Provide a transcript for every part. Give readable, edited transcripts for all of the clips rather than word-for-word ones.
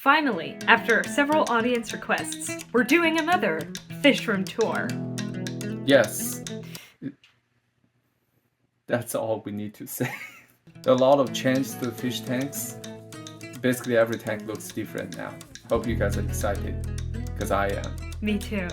Finally, after several audience requests, we're doing another fish room tour. Yes. That's all we need to say. A lot of change to the fish tanks. Basically every tank looks different now. Hope you guys are excited, because I am. Me too.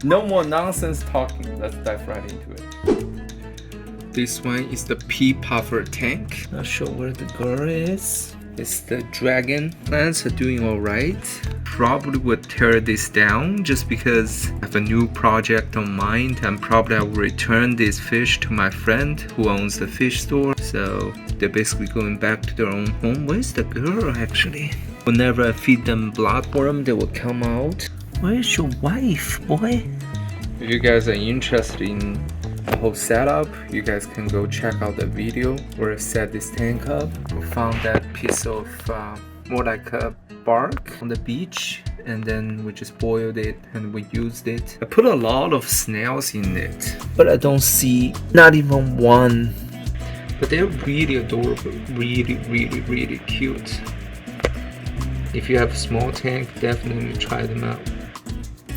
No more nonsense talking, let's dive right into it. This one is the pea puffer tank. Not sure where the girl is. It's the dragon. Plants are doing alright. Probably would tear this down just because I have a new project on mind, and probably I will return this fish to my friend who owns the fish store. So they're basically going back to their own home. Where's the girl actually? Whenever I feed them bloodworm, they will come out. Where's your wife, boy? If you guys are interested in the whole setup, you guys can go check out the video where I set this tank up. We found that piece of more like a bark on the beach, and then we just boiled it and we used it. I put a lot of snails in it, but I don't see not even one. But they're really adorable, really cute. If you have a small tank, definitely try them out.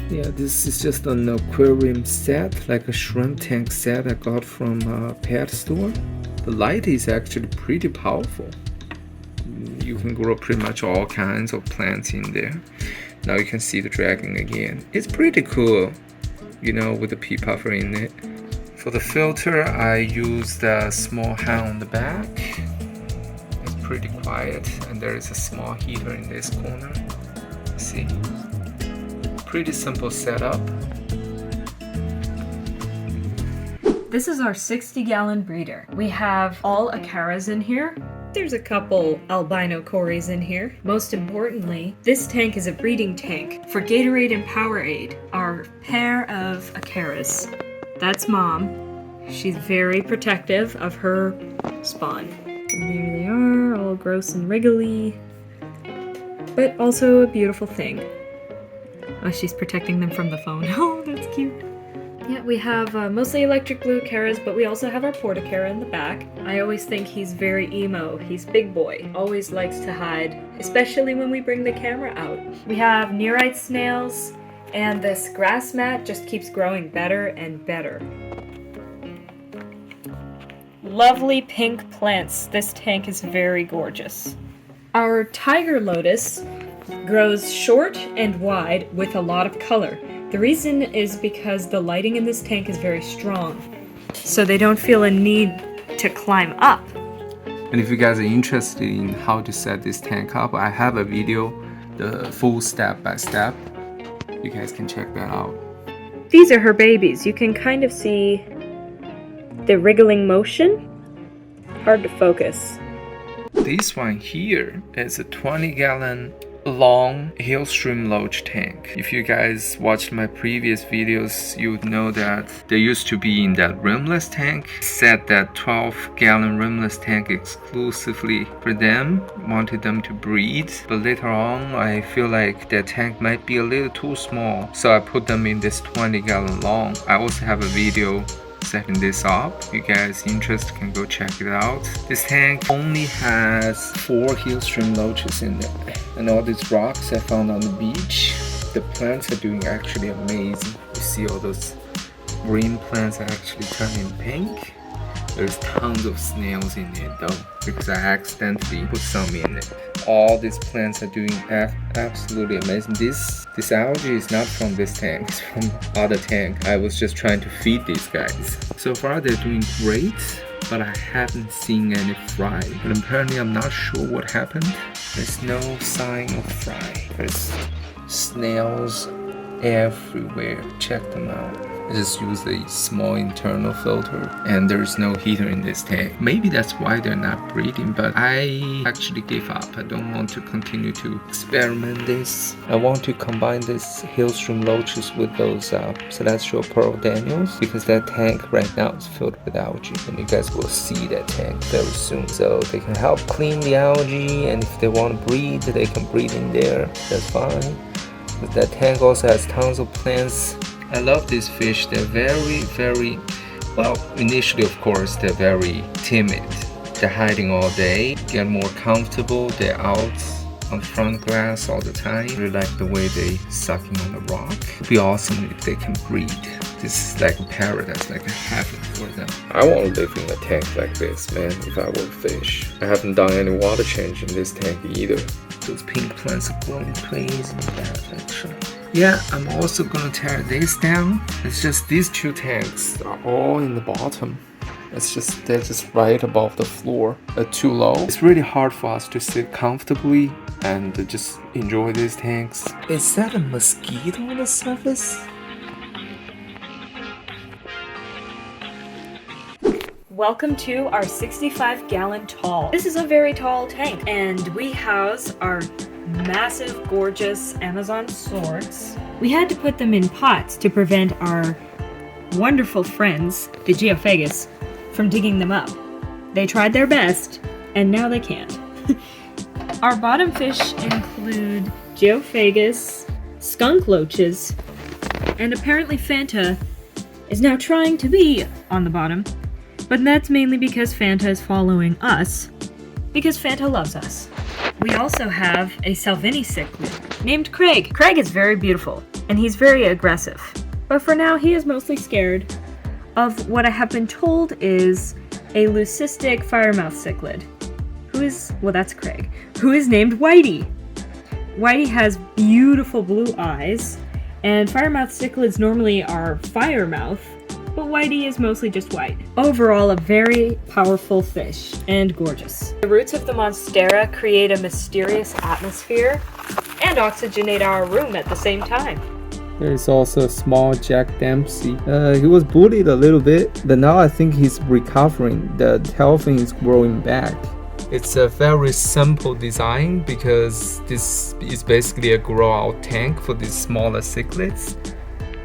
Yeah, this is just an aquarium set, like a shrimp tank set I got from a pet store. The light is actually pretty powerful. You can grow pretty much all kinds of plants in there. Now you can see the dragon again. It's pretty cool, you know, with the pea puffer in it. For the filter, I used a small hand on the back. It's pretty quiet, and there is a small heater in this corner. See? Pretty simple setup. This is our 60-gallon breeder. We have all Acaras in here. There's a couple albino cories in here. Most importantly, this tank is a breeding tank for Gatorade and Powerade, our pair of Acaras. That's Mom. She's very protective of her spawn. And there they are, all gross and wriggly, but also a beautiful thing. Oh, she's protecting them from the phone. Oh, that's cute. Yeah, we have mostly electric blue Acaras, but we also have our Portacara in the back. I always think he's very emo. He's big boy. Always likes to hide, especially when we bring the camera out. We have nearite snails, and this grass mat just keeps growing better and better. Lovely pink plants. This tank is very gorgeous. Our tiger lotus grows short and wide with a lot of color. The reason is because the lighting in this tank is very strong, so they don't feel a need to climb up. And if you guys are interested in how to set this tank up, I have a video, the full step by step. You guys can check that out. These are her babies. You can kind of see the wriggling motion. Hard to focus. This one here is a 20-gallon long Hillstream Loach tank. If you guys watched my previous videos, you would know that they used to be in that rimless tank. Set that 12-gallon rimless tank exclusively for them. Wanted them to breed, but later on I feel like that tank might be a little too small, so I put them in this 20-gallon long. I also have a video setting this up. If you guys interested can go check it out. This tank only has 4 Hillstream Loaches in it, and all these rocks I found on the beach. The plants are doing actually amazing. You see all those green plants are actually turning pink. There's tons of snails in it though, because I accidentally put some in it. All these plants are doing absolutely amazing. This algae is not from this tank, it's from other tank. I was just trying to feed these guys. So far they're doing great, but I haven't seen any fry. And apparently I'm not sure what happened. There's no sign of fry. There's snails everywhere. Check them out. I just use a small internal filter, and there's no heater in this tank. Maybe that's why they're not breeding, but I actually gave up. I don't want to continue to experiment this. I want to combine this Hillstream Loaches with those Celestial Pearl Daniels, because that tank right now is filled with algae, and you guys will see that tank very soon. So they can help clean the algae, and if they want to breed, they can breed in there. That's fine. But that tank also has tons of plants. I love these fish. They're very, well, initially of course they're very timid. They're hiding all day, get more comfortable, they're out on front glass all the time. Really like the way they sucking on the rock. It'd be awesome if they can breed. This is like a paradise, like a heaven for them. I want to live in a tank like this, man, if I were a fish. I haven't done any water change in this tank either. Those pink plants are growing crazy fast, actually. Yeah, I'm also gonna tear this down. It's just these two tanks are all in the bottom. They're just right above the floor, too low. It's really hard for us to sit comfortably and just enjoy these tanks. Is that a mosquito on the surface? Welcome to our 65-gallon tall. This is a very tall tank, and we house our massive, gorgeous Amazon swords. We had to put them in pots to prevent our wonderful friends, the Geophagus, from digging them up. They tried their best, and now they can't. Our bottom fish include Geophagus, skunk loaches, and apparently Fanta is now trying to be on the bottom. But that's mainly because Fanta is following us, because Fanta loves us. We also have a Salvini cichlid named Craig. Craig is very beautiful, and he's very aggressive. But for now, he is mostly scared of what I have been told is a leucistic firemouth cichlid, that's Craig, who is named Whitey. Whitey has beautiful blue eyes, and firemouth cichlids normally are firemouth, but Whitey is mostly just white. Overall, a very powerful fish, and gorgeous. The roots of the Monstera create a mysterious atmosphere and oxygenate our room at the same time. There is also a small Jack Dempsey. He was bullied a little bit, but now I think he's recovering. The tail fin is growing back. It's a very simple design because this is basically a grow-out tank for these smaller cichlids.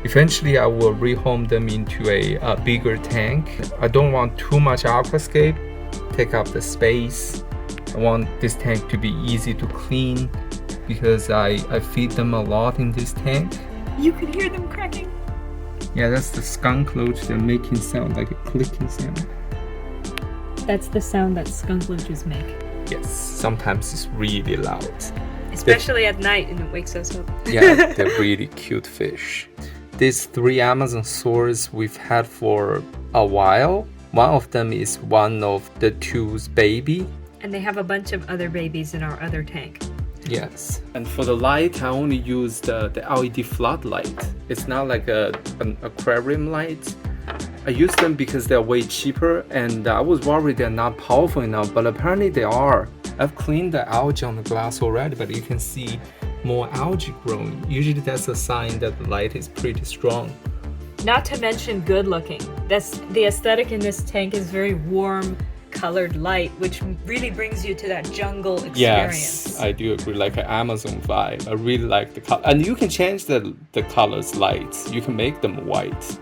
Eventually, I will rehome them into a bigger tank. I don't want too much aquascape, take up the space. I want this tank to be easy to clean because I feed them a lot in this tank. You can hear them cracking. Yeah, that's the skunk loach. They're making sound, like a clicking sound. That's the sound that skunk loaches make. Yes, sometimes it's really loud. Especially at night, and it wakes us up. Yeah, they're really cute fish. These 3 Amazon swords we've had for a while. One of them is one of the 2's baby. And they have a bunch of other babies in our other tank. Yes. And for the light, I only use the LED floodlight. It's not like an aquarium light. I use them because they're way cheaper, and I was worried they're not powerful enough, but apparently they are. I've cleaned the algae on the glass already, but you can see more algae growing. Usually that's a sign that the light is pretty strong. Not to mention good looking. The aesthetic in this tank is very warm colored light, which really brings you to that jungle experience. Yes, I do agree, like an Amazon vibe. I really like the color. And you can change the colors lights. You can make them white.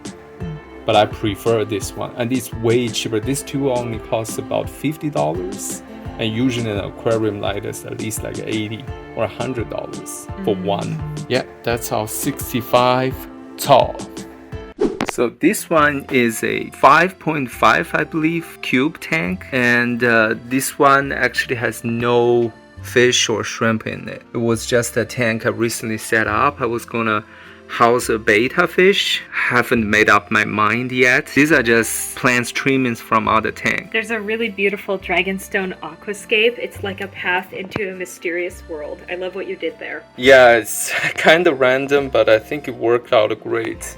But I prefer this one. And it's way cheaper. These 2 only cost about $50. And usually an aquarium light is at least like $80 or $100 for one. Yeah, that's our 65 tall. So this one is a 5.5, I believe, cube tank. And this one actually has no fish or shrimp in it. It was just a tank I recently set up. I was gonna house a betta fish. Haven't made up my mind yet. These are just plants trimmings from other tank. There's a really beautiful dragonstone aquascape. It's like a path into a mysterious world. I love what you did there. Yeah, it's kind of random, but I think it worked out great.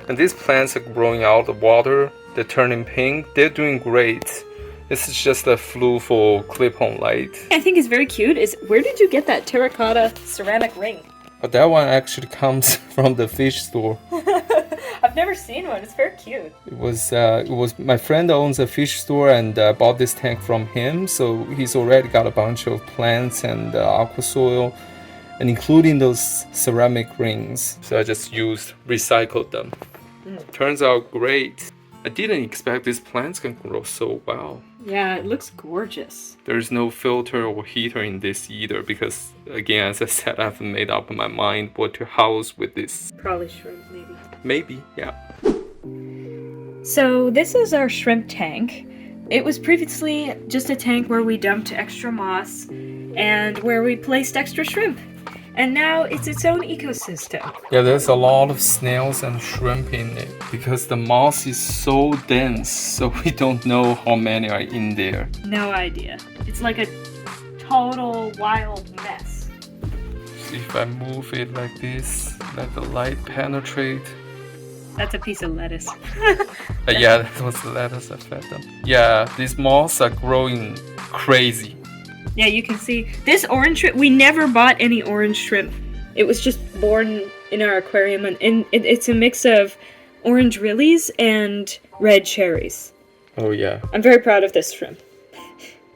And these plants are growing out of the water. They're turning pink. They're doing great. This is just a fluke for clip-on light. I think is very cute is, where did you get that terracotta ceramic ring? But that one actually comes from the fish store. I've never seen one. It's very cute. It was my friend owns a fish store, and I bought this tank from him. So he's already got a bunch of plants and aqua soil, and including those ceramic rings. So I just recycled them. Turns out great. I didn't expect these plants can grow so well. Yeah, it looks gorgeous. There's no filter or heater in this either because, again, as I said, I haven't made up my mind what to house with this. Probably shrimp, maybe. Maybe, yeah. So this is our shrimp tank. It was previously just a tank where we dumped extra moss and where we placed extra shrimp. And now it's its own ecosystem. Yeah, there's a lot of snails and shrimp in it because the moss is so dense, so we don't know how many are in there. No idea. It's like a total wild mess. See if I move it like this, let the light penetrate. That's a piece of lettuce. Yeah, that was the lettuce I fed them. Yeah, these moths are growing crazy. Yeah, you can see this orange shrimp. We never bought any orange shrimp. It was just born in our aquarium, and it's a mix of orange rillies and red cherries. Oh yeah. I'm very proud of this shrimp.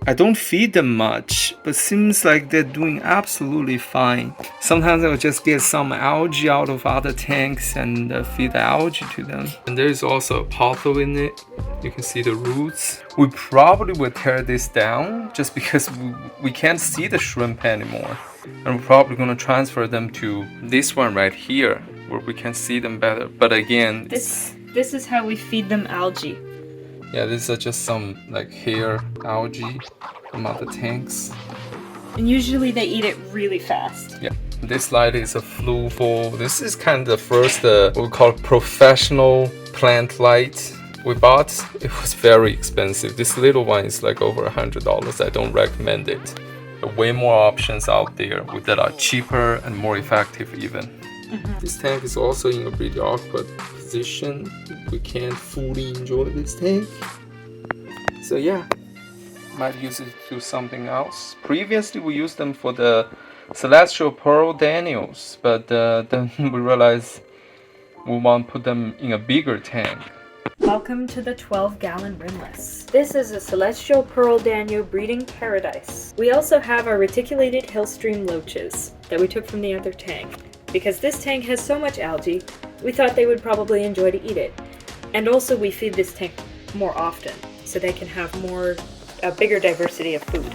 I don't feed them much, but seems like they're doing absolutely fine. Sometimes I'll just get some algae out of other tanks and feed the algae to them. And there's also a pothole in it. You can see the roots. We probably will tear this down just because we can't see the shrimp anymore. And we're probably going to transfer them to this one right here where we can see them better. But again, This is how we feed them algae. yeah, these are just some like hair algae from other tanks. And usually they eat it really fast. Yeah, this light is a Fluvol. This is kind of the first what we call professional plant light we bought. It was very expensive. This little one is like over $100. I don't recommend it. There are way more options out there that are cheaper and more effective even. This tank is also in a really awkward position. We can't fully enjoy this tank. So yeah, might use it to do something else. Previously we used them for the Celestial Pearl Daniels, but then we realized we want to put them in a bigger tank. Welcome to the 12-gallon rimless. This is a Celestial Pearl Daniel breeding paradise. We also have our reticulated hillstream loaches that we took from the other tank. Because this tank has so much algae, we thought they would probably enjoy to eat it. And also we feed this tank more often, so they can have a bigger diversity of food.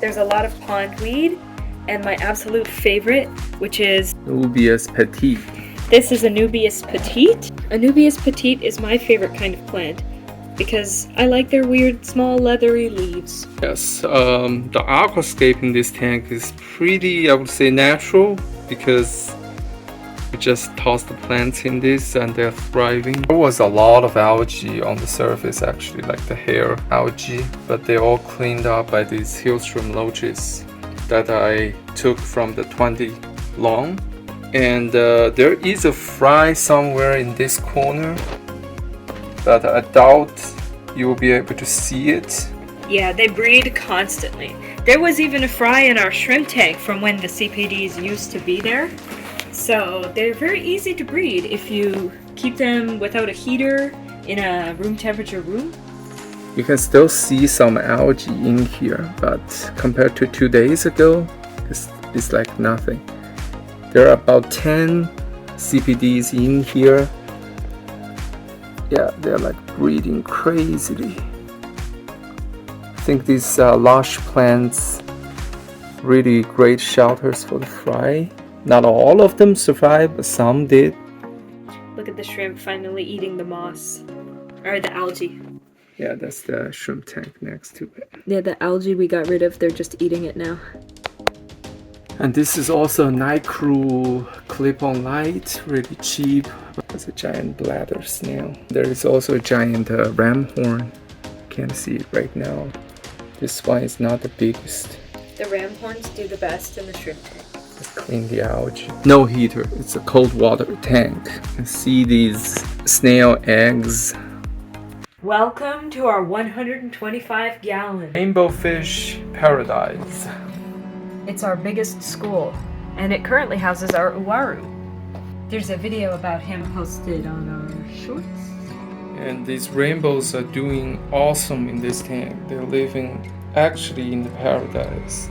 There's a lot of pondweed, and my absolute favorite, which is Anubias petite. this is Anubias petite. Anubias petite is my favorite kind of plant because I like their weird small leathery leaves. Yes, the aquascape in this tank is pretty, I would say, natural because we just tossed the plants in this and they're thriving. There was a lot of algae on the surface actually, like the hair algae, but they're all cleaned up by these hillstream loaches that I took from the 20 long. And there is a fry somewhere in this corner, but I doubt you will be able to see it. Yeah, they breed constantly. There was even a fry in our shrimp tank from when the CPDs used to be there. So they're very easy to breed if you keep them without a heater in a room temperature room. You can still see some algae in here, but compared to 2 days ago, it's like nothing. There are about 10 CPDs in here. Yeah, they're like breeding crazily. I think these lush plants really great shelters for the fry. Not all of them survived, but some did. Look at the shrimp finally eating the moss. Or the algae. Yeah, that's the shrimp tank next to it. Yeah, the algae we got rid of, they're just eating it now. And this is also a Night Crew clip-on light, really cheap. It's a giant bladder snail. There is also a giant ram horn. Can't see it right now. This one is not the biggest. The ram horns do the best in the shrimp tank. Let's clean the algae. No heater, it's a cold water tank. You can see these snail eggs. Welcome to our 125-gallon. Rainbow fish paradise. It's our biggest school, and it currently houses our Uaru. There's a video about him posted on our shorts. And these rainbows are doing awesome in this tank. They're living actually in the paradise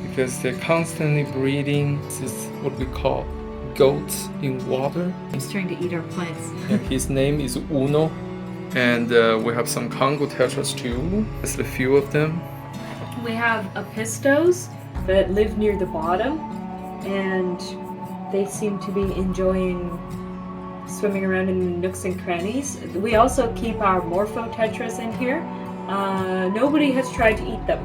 because they're constantly breeding. This is what we call goats in water. He's trying to eat our plants. And his name is Uno. And we have some Congo tetras too. There's a few of them. We have apistos that live near the bottom, and they seem to be enjoying swimming around in the nooks and crannies. We also keep our morpho tetras in here, Nobody has tried to eat them.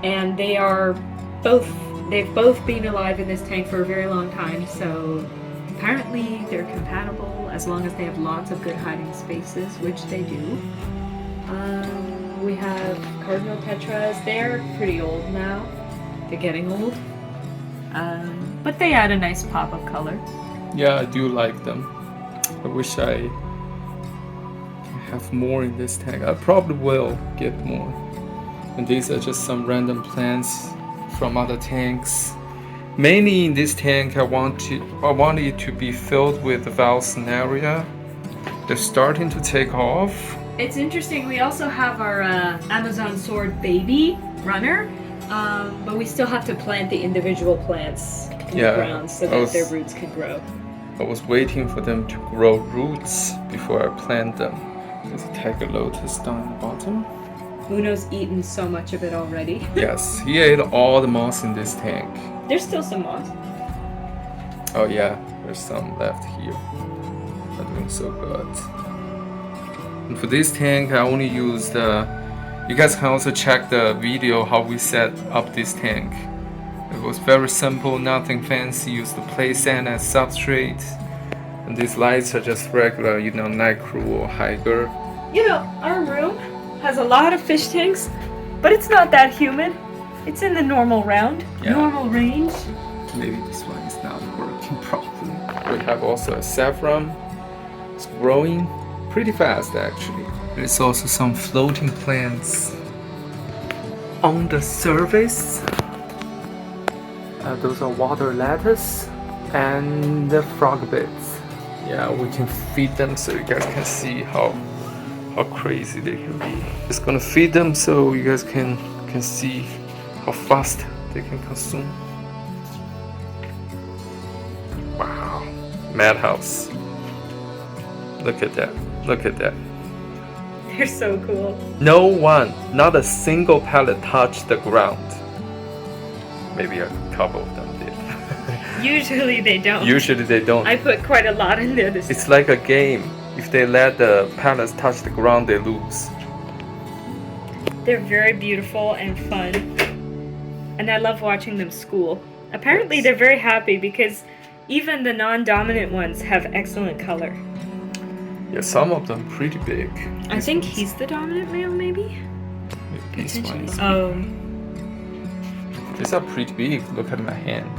And they've both been alive in this tank for a very long time, so apparently they're compatible as long as they have lots of good hiding spaces, which they do. We have cardinal tetras. They're pretty old now. They're getting old. But they add a nice pop of color. Yeah, I do like them. I wish I can have more in this tank. I probably will get more. And these are just some random plants from other tanks. Mainly in this tank, I want it to be filled with the Valsnaria. They're starting to take off. It's interesting, we also have our Amazon sword baby runner, but we still have to plant the individual plants in the ground so that their roots can grow. I was waiting for them to grow roots before I plant them. There's a tiger lotus down the bottom. Uno's eaten so much of it already. Yes, he ate all the moss in this tank. There's still some moss. Oh yeah, there's some left here. Not doing so good. And for this tank, I only used you guys can also check the video how we set up this tank. It was very simple, nothing fancy. Used the play sand as substrate. And these lights are just regular, night crew or hiker. Our room has a lot of fish tanks, but it's not that humid. It's in the normal normal range. Maybe this one is not working properly. We have also a saffron. It's growing pretty fast actually. There's also some floating plants on the surface. Those are water lettuce and the frog bits. Yeah, we can feed them so you guys can see how crazy they can be. Just gonna feed them so you guys can see how fast they can consume. Wow, madhouse. Look at that. Look at that. They're so cool. No one, not a single pellet touched the ground. Maybe a couple of them did. Usually they don't. Usually they don't. I put quite a lot in there this It's like a game. If they let the pellets touch the ground, they lose. They're very beautiful and fun. And I love watching them school. Apparently they're very happy because even the non-dominant ones have excellent color. Yeah, some of them pretty big. I think he's the dominant male, maybe? This one is Oh. These are pretty big. Look at my hand.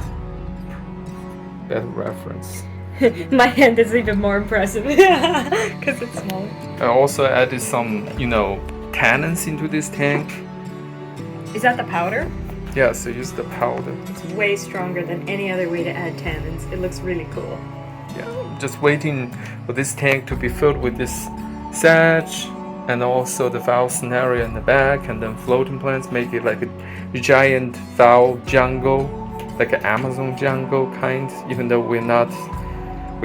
That reference. My hand is even more impressive because it's smaller. I also added some, tannins into this tank. Is that the powder? Yeah, so use the powder. It's way stronger than any other way to add tannins. It looks really cool. Yeah, just waiting for this tank to be filled with this sage and also the Valsnaria in the back, and then floating plants, make it like a giant Val jungle, like an Amazon jungle kind, even though we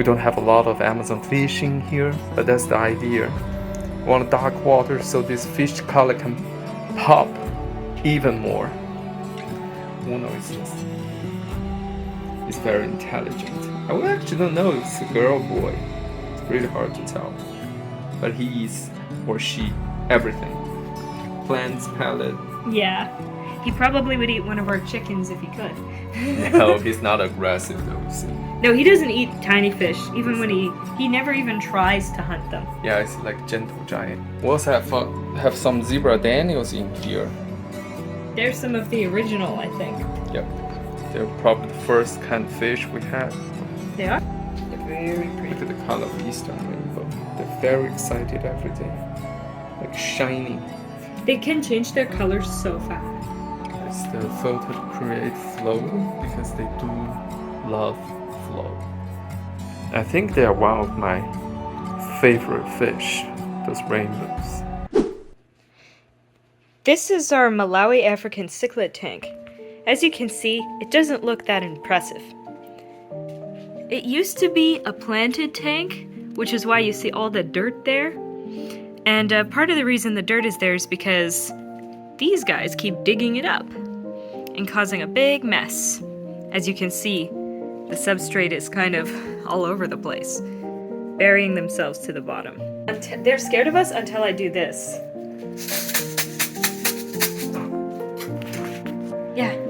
don't have a lot of Amazon fishing here, but that's the idea. We want dark water so this fish color can pop even more. Uno is it's very intelligent. I actually don't know if it's a girl or boy. It's really hard to tell. But he is, or she, everything. Plants, pellet. Yeah. He probably would eat one of our chickens if he could. No, he's not aggressive though, see. No, he doesn't eat tiny fish, even when he never even tries to hunt them. Yeah, it's like gentle giant. We also have some zebra Daniels in here. They're some of the original, I think. Yep. They're probably the first kind of fish we had. They are? They're very pretty. Look at the color of Eastern rainbow. They're very excited every day. Like shiny. They can change their colors so fast. It's the filter to create flow because they do love flow. I think they are one of my favorite fish, those rainbows. This is our Malawi African cichlid tank. As you can see, it doesn't look that impressive. It used to be a planted tank, which is why you see all the dirt there. And part of the reason the dirt is there is because these guys keep digging it up and causing a big mess. As you can see, the substrate is kind of all over the place, burying themselves to the bottom. They're scared of us until I do this.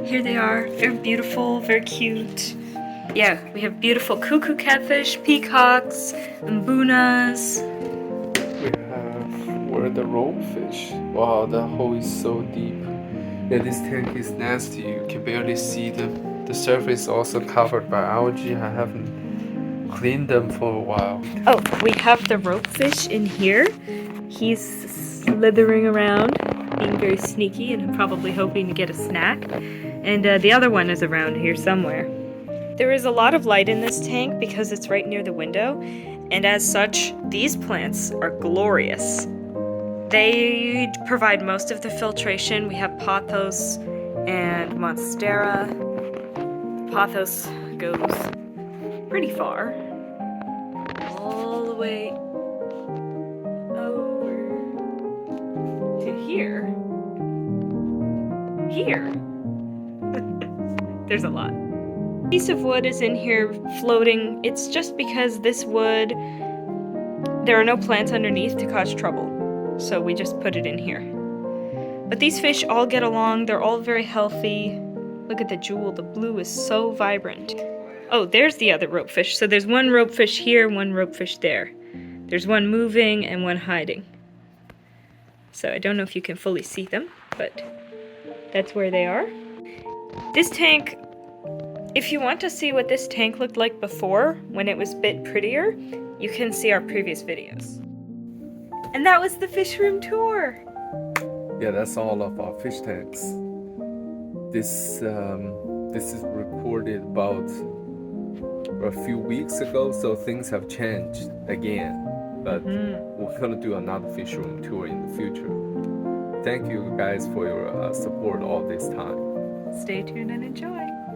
Here they are. Very beautiful, very cute. Yeah, we have beautiful cuckoo catfish, peacocks, mbunas. We have where the ropefish. Wow, the hole is so deep. Yeah, this tank is nasty. You can barely see them. The surface is also covered by algae. I haven't cleaned them for a while. Oh, we have the ropefish in here. He's slithering around, being very sneaky and probably hoping to get a snack. And the other one is around here somewhere. There is a lot of light in this tank because it's right near the window, and as such, these plants are glorious. They provide most of the filtration. We have pothos and monstera. Pothos goes pretty far. All the way over to here. Here. There's a lot. Piece of wood is in here floating. It's just because this wood, there are no plants underneath to cause trouble. So we just put it in here. But these fish all get along. They're all very healthy. Look at the jewel. The blue is so vibrant. Oh, there's the other ropefish. So there's one ropefish here, one ropefish there. There's one moving and one hiding. So I don't know if you can fully see them, but that's where they are. This tank, if you want to see what this tank looked like before, when it was a bit prettier, you can see our previous videos. And that was the fish room tour. Yeah, that's all of our fish tanks. This is recorded about a few weeks ago, so things have changed again. But we're gonna do another fish room tour in the future. Thank you guys for your support all this time. Stay tuned and enjoy.